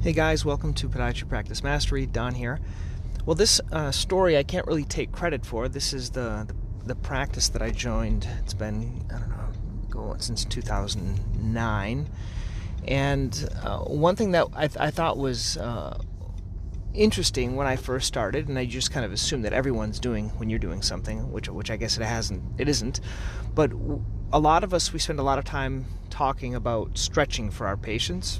Hey guys, welcome to Podiatry Practice Mastery. Don here. Well, this story I can't really take credit for. This is the practice that I joined. It's been, going since 2009. And one thing that I thought was interesting when I first started, and I just kind of assumed that everyone's doing when you're doing something, which I guess it isn't. But a lot of us, we spend a lot of time talking about stretching for our patients.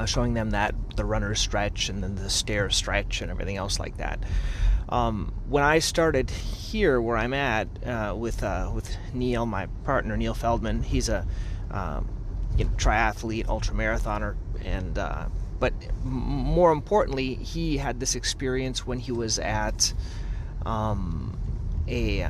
Showing them that the runner's stretch and then the stair stretch and everything else like that. When I started here where I'm at with Neil, my partner, Neil Feldman, he's a triathlete, ultramarathoner, and but more importantly, he had this experience when he was at a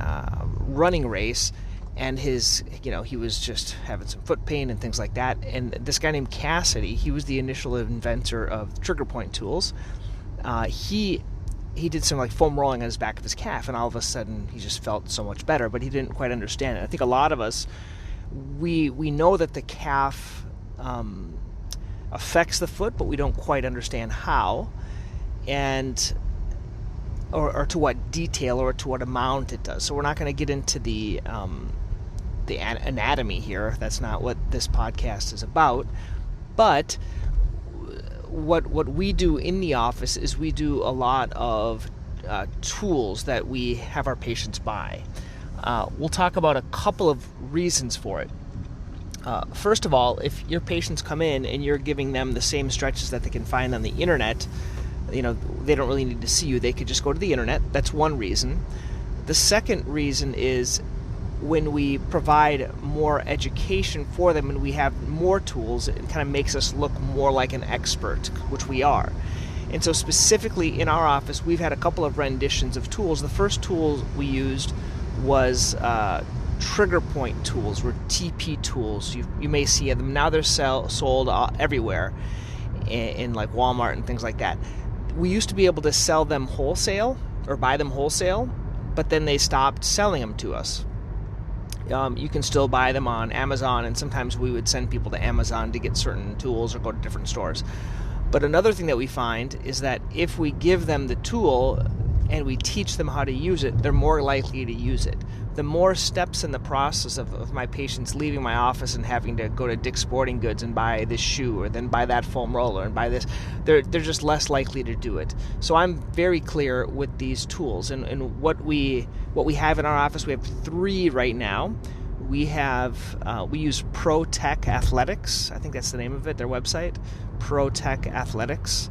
running race. And he was just having some foot pain and things like that. And this guy named Cassidy, he was the initial inventor of trigger point tools. He did some foam rolling on his back of his calf, and all of a sudden he just felt so much better. But he didn't quite understand it. I think a lot of us, we know that the calf affects the foot, but we don't quite understand how, and or to what detail or to what amount it does. So we're not going to get into the anatomy here. That's not what this podcast is about. But what we do in the office is we do a lot of tools that we have our patients buy. We'll talk about a couple of reasons for it. First of all, if your patients come in and you're giving them the same stretches that they can find on the internet, they don't really need to see you. They could just go to the internet. That's one reason. The second reason is when we provide more education for them and we have more tools, it kind of makes us look more like an expert, which we are. And so specifically in our office, we've had a couple of renditions of tools. The first tool we used was trigger point tools, or TP tools. You may see them. Now they're sold everywhere in Walmart and things like that. We used to be able to sell them wholesale or buy them wholesale, but then they stopped selling them to us. You can still buy them on Amazon, and sometimes we would send people to Amazon to get certain tools or go to different stores. But another thing that we find is that if we give them the tool and we teach them how to use it, they're more likely to use it. The more steps in the process of my patients leaving my office and having to go to Dick's Sporting Goods and buy this shoe or then buy that foam roller and buy this, they're just less likely to do it. So I'm very clear with these tools. And what we have in our office, we have 3 right now. We use ProTech Athletics. I think that's the name of it, their website, ProTech Athletics.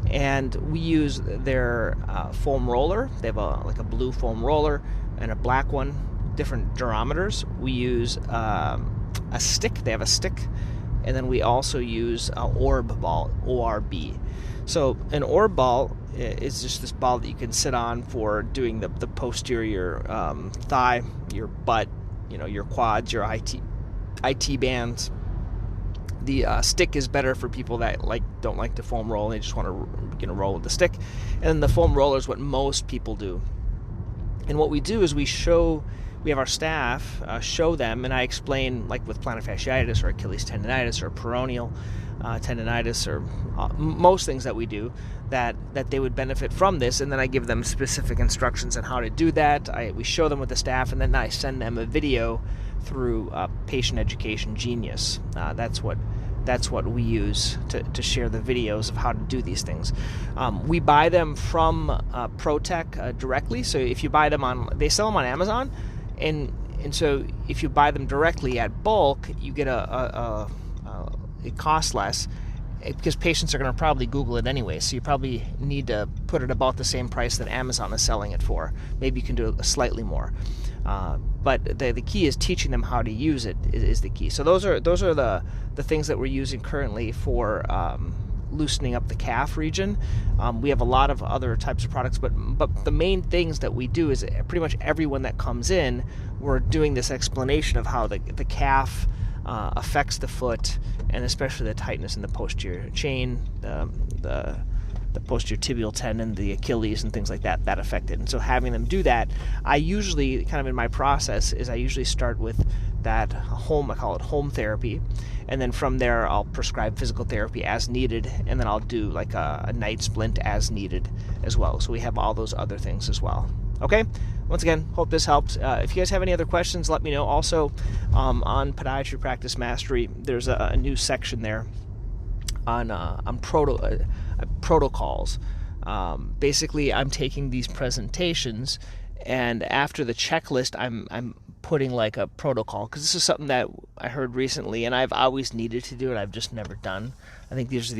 And we use their foam roller. They have a blue foam roller and a black one, different durometers. We use a stick. They have a stick. And then we also use an orb ball, ORB. So an orb ball is just this ball that you can sit on for doing the posterior thigh, your butt, your quads, your IT bands. The stick is better for people that don't like to foam roll. They just want to roll with the stick. And then the foam roller is what most people do. And what we do is we have our staff show them, and I explain, with plantar fasciitis or Achilles tendonitis or peroneal tendonitis or most things that we do, that they would benefit from this, and then I give them specific instructions on how to do that. We show them with the staff, and then I send them a video through Patient Education Genius. That's what we use to share the videos of how to do these things. We buy them from ProTech directly. So if you buy them they sell them on Amazon, and so if you buy them directly at bulk, you get it costs less, because patients are going to probably Google it anyway. So you probably need to put it about the same price that Amazon is selling it for. Maybe you can do it slightly more. But the key is teaching them how to use it is the key. So those are the things that we're using currently for loosening up the calf region. We have a lot of other types of products, but the main things that we do is pretty much everyone that comes in, we're doing this explanation of how the calf affects the foot, and especially the tightness in the posterior chain, the posterior tibial tendon, the Achilles, and things like that affect it. And so having them do that, I usually, kind of in my process, is I usually start with that home, I call it home therapy, and then from there I'll prescribe physical therapy as needed, and then I'll do like a night splint as needed as well. So we have all those other things as well. Okay, once again, hope this helped. If you guys have any other questions, let me know. Also, on Podiatry Practice Mastery, there's a new section there on protocols. Basically, I'm taking these presentations, and after the checklist, I'm putting like a protocol, because this is something that I heard recently, and I've always needed to do it. I've just never done. I think there's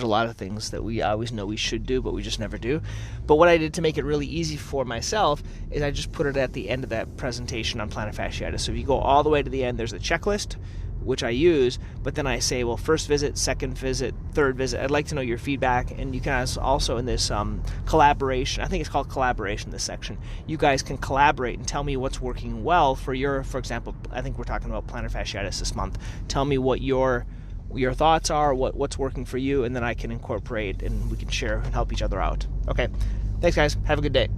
a lot of things that we always know we should do, but we just never do. But what I did to make it really easy for myself is I just put it at the end of that presentation on plantar fasciitis. So if you go all the way to the end, there's the checklist, which I use, but then I say, well, first visit, second visit, third visit, I'd like to know your feedback. And you can also, in this collaboration, I think it's called collaboration, this section, you guys can collaborate and tell me what's working well for example, I think we're talking about plantar fasciitis this month. Tell me what your thoughts are, what's working for you, and then I can incorporate and we can share and help each other out. Okay, thanks guys, have a good day.